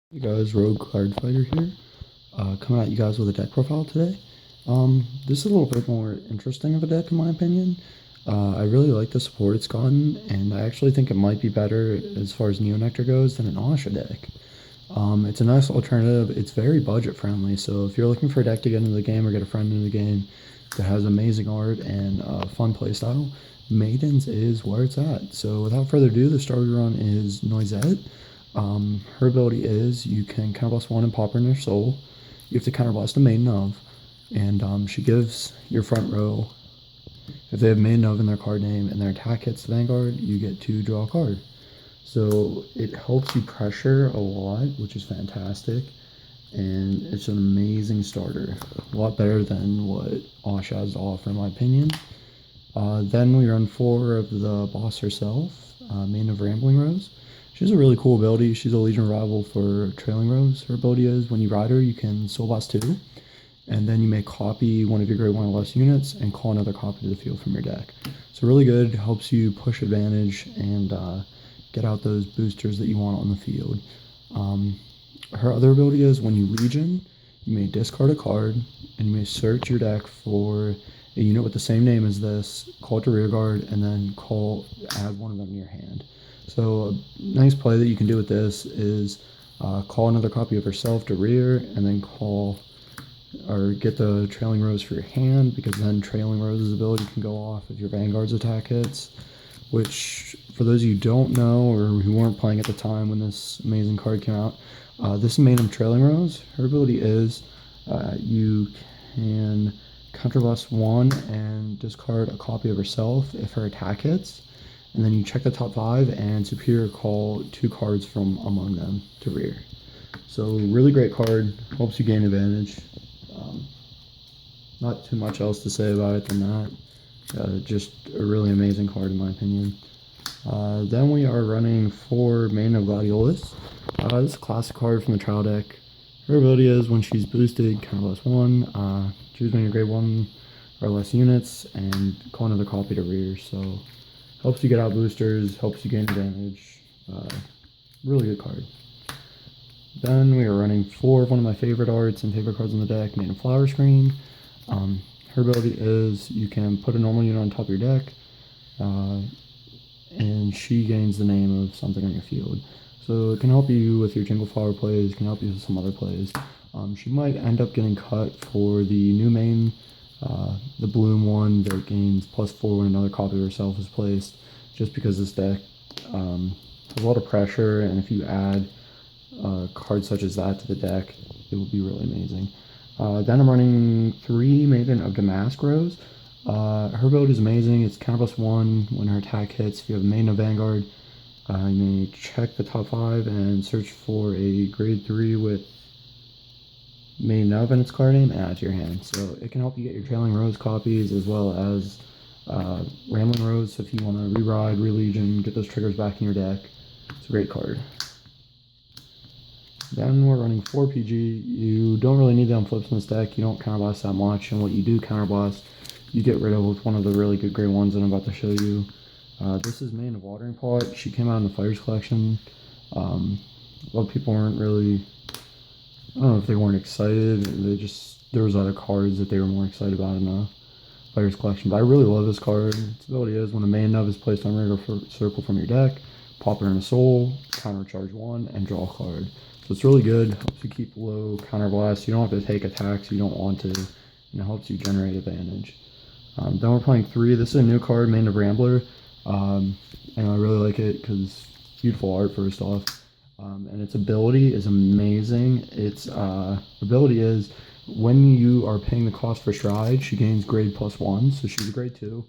Hey guys, Rogue Card Fighter here, coming at you guys with a deck profile today. This is a little bit more interesting of a deck in my opinion. I really like the support it's gotten, and I actually think it might be better as far as Neonectar goes than an Asha deck. It's a nice alternative, it's very budget friendly, so if you're looking for a deck to get into the game or get a friend into the game that has amazing art and fun playstyle, Maiden's is where it's at. So without further ado, the start we run is Noisette. Her ability is you can counterblast one and pop her in your soul. You have to counterblast the Maiden of, and she gives your front row, if they have Maiden of in their card name and their attack hits the Vanguard, you get to draw a card. So it helps you pressure a lot, which is fantastic, and it's an amazing starter. A lot better than what Asha has to offer, in my opinion. Then we run 4 of the boss herself, Maiden of Rambling Rose. She has a really cool ability. She's a Legion rival for Trailing Rose. Her ability is when you ride her, you can Soul Blast 2, and then you may copy one of your grade 1 or less units and call another copy to the field from your deck. So really good, helps you push advantage and get out those boosters that you want on the field. Her other ability is when you Legion, you may discard a card and you may search your deck for a unit with the same name as this, call it to rearguard, and then add one of them in your hand. So a nice play that you can do with this is call another copy of herself to rear, and then call or get the Trailing Rose for your hand, because then Trailing Rose's ability can go off if your Vanguard's attack hits, which, for those of you who don't know or who weren't playing at the time when this amazing card came out, this is Maiden of Trailing Rose. Her ability is you can counterblast 1 and discard a copy of herself if her attack hits, and then you check the top 5 and superior call 2 cards from among them to rear. So really great card, helps you gain advantage. Not too much else to say about it than that. Just a really amazing card in my opinion. Then we are running 4 Maiden of Gladiolus. This is a classic card from the trial deck. Her ability is when she's boosted, counterblast 1, choose one of your grade 1 or less units, and call another copy to rear. So helps you get out boosters, helps you gain advantage. Really good card. Then we are running 4 of one of my favorite arts and favorite cards on the deck, Maiden Flower Screen. Her ability is you can put a normal unit on top of your deck, and she gains the name of something on your field. So it can help you with your Jingle Flower plays, can help you with some other plays. She might end up getting cut for the new main, the Bloom one that gains +4 when another copy of herself is placed, just because this deck has a lot of pressure, and if you add cards such as that to the deck, it will be really amazing. Then I'm running 3 Maiden of Damask Rose. Her build is amazing. It's counterblast 1 when her attack hits. If you have a Maiden of Vanguard, you may check the top 5 and search for a grade 3 with Maiden of in its card name and add it to your hand. So it can help you get your Trailing Rose copies as well as Rambling Rose if you want to re-ride, re-legion, get those triggers back in your deck. It's a great card. Then we're running 4 PG. You don't really need them flips in this deck. You don't counterblast that much, and what you do counterblast, you get rid of with one of the really good grade ones that I'm about to show you. This is Maiden of Watering Pot. She came out in the Fighters collection. A lot of people weren't really, I don't know if they weren't excited. There was other cards that they were more excited about in the Fighters collection. But I really love this card. Its ability is when a Maiden of is placed on a regular circle from your deck, pop her in a soul, countercharge 1, and draw a card. So it's really good, helps you keep low counterblast. You don't have to take attacks you don't want to, and it helps you generate advantage. Then we're playing 3. This is a new card, Maiden of Rambler, and I really like it because beautiful art first off, and its ability is amazing. Its ability is when you are paying the cost for stride, she gains grade +1, so she's a grade 2.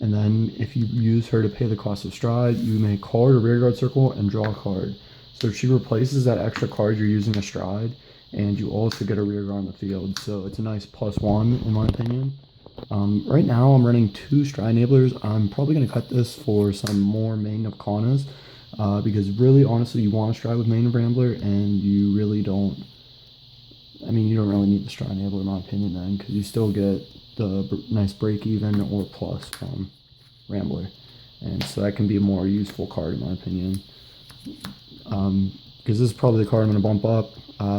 And then if you use her to pay the cost of stride, you may call her to rearguard circle and draw a card. So she replaces that extra card you're using a stride, and you also get a rearguard on the field. So it's a nice +1 in my opinion. Right now I'm running 2 stride enablers. I'm probably going to cut this for some more Maiden of Kanas, because really honestly you want to stride with Maiden of Rambler, and you really don't, I mean you don't really need the stride enabler in my opinion then, because you still get the nice break even or plus from Rambler, and so that can be a more useful card in my opinion. because this is probably the card I'm going to bump up.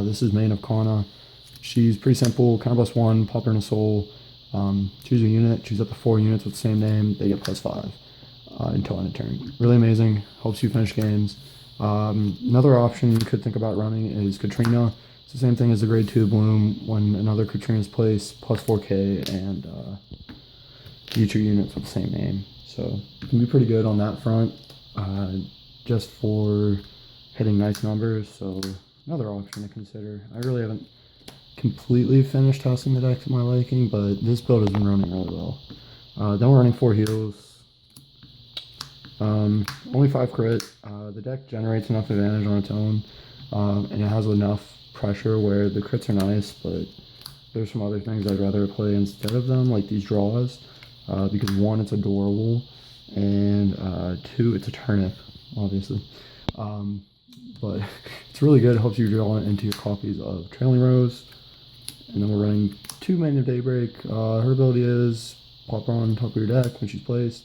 This is Maiden of Kana. She's pretty simple, kind of +1, pop her in a soul. Choose a unit, choose up to 4 units with the same name, they get +5 until end of turn. Really amazing, helps you finish games. Another option you could think about running is Katrina. It's the same thing as the grade 2 bloom. When another Katrina is placed, +4k, and each your units with the same name. So it can be pretty good on that front, just for hitting nice numbers. So another option to consider. I really haven't completely finished testing the deck to my liking, but this build has been running really well. Then we're running 4 heals. Only 5 crit. The deck generates enough advantage on its own, and it has enough pressure where the crits are nice, but there's some other things I'd rather play instead of them, like these draws, because 1, it's adorable, and 2, it's a turnip, obviously. But it's really good. It helps you draw into your copies of Trailing Rose. And then we're running 2 Maiden of Daybreak. Her ability is pop her on top of your deck when she's placed.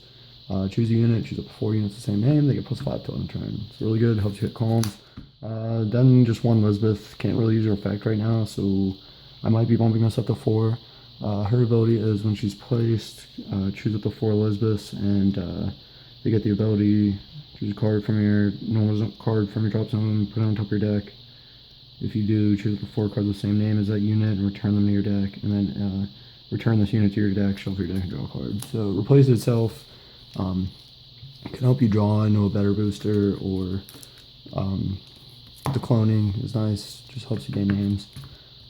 Choose a unit, choose up to 4 units the same name, they get +5 till end of turn. It's really good, helps you hit calms. Then just 1 Elizabeth, can't really use her effect right now, so I might be bumping this up to 4. Her ability is when she's placed, choose up to 4 Elizabeths, and they get the ability, choose a card from your normal card from your drop zone, put it on top of your deck. If you do, choose up to 4 cards with the same name as that unit and return them to your deck, and then return this unit to your deck, shuffle your deck, and draw a card. So it replaces itself. Can help you draw into a better booster, or the cloning is nice, just helps you gain names.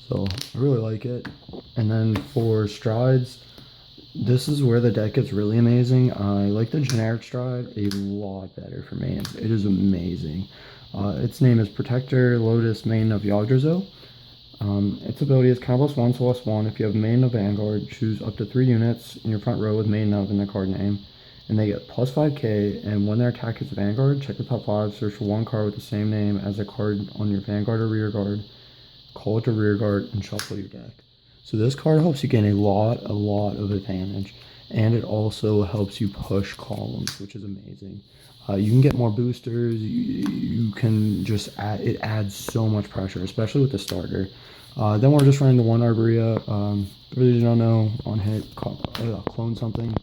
So I really like it. And then for strides, this is where the deck gets really amazing. I like the generic stride a lot better for mains. It is amazing. Its name is Protector Lotus Maiden of Yggdrasil. Its ability is kind of +1, so +1. If you have Maiden of Vanguard, choose up to 3 units in your front row with Maiden of in their card name, and they get +5k, and when their attack hits Vanguard, check the top 5, search for 1 card with the same name as a card on your Vanguard or rear guard, call it to rear guard, and shuffle your deck. So this card helps you gain a lot of advantage, and it also helps you push columns, which is amazing. You can get more boosters, you can just add, it adds so much pressure, especially with the starter. Then we're just running the 1 Arborea. Really don't know, on hit, clone something.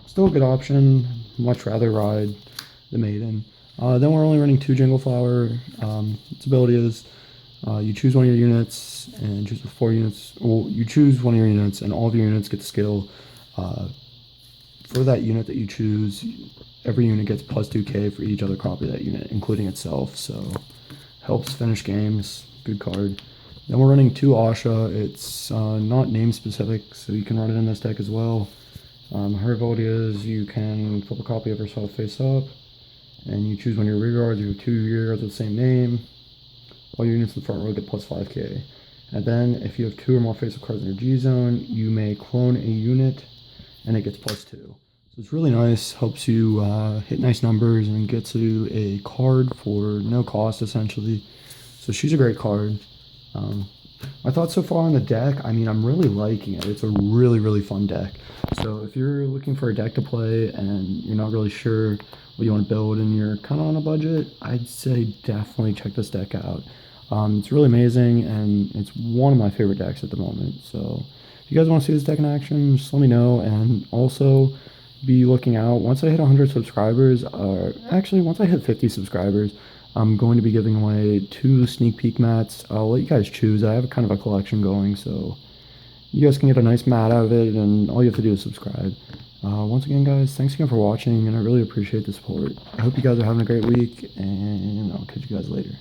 Still a good option, much rather ride the Maiden. Then we're only running 2 Jingle Flower. Its ability is you choose one of your units and choose 4 units. Well, you choose one of your units and all of your units get the skill. For that unit that you choose, every unit gets +2k for each other copy of that unit, including itself. So helps finish games. Good card. Then we're running 2 Asha. It's not name specific, so you can run it in this deck as well. Her ability is you can flip a copy of herself face up, and you choose one of your rear guards. You have 2 rear guards with the same name. All your units in the front row get +5k. And then if you have 2 or more face-up cards in your G zone, you may clone a unit, and it gets +2. So it's really nice, helps you hit nice numbers, and gets you a card for no cost, essentially. So she's a great card. My thoughts so far on the deck, I mean, I'm really liking it. It's a really fun deck. So if you're looking for a deck to play and you're not really sure what you want to build and you're kind of on a budget, I'd say definitely check this deck out. It's really amazing, and it's one of my favorite decks at the moment. So if you guys want to see this deck in action, just let me know. And also be looking out, once I hit 100 subscribers, actually once I hit 50 subscribers, I'm going to be giving away 2 sneak peek mats. I'll let you guys choose. I have kind of a collection going, so you guys can get a nice mat out of it, and all you have to do is subscribe. Once again, guys, thanks again for watching, and I really appreciate the support. I hope you guys are having a great week, and I'll catch you guys later.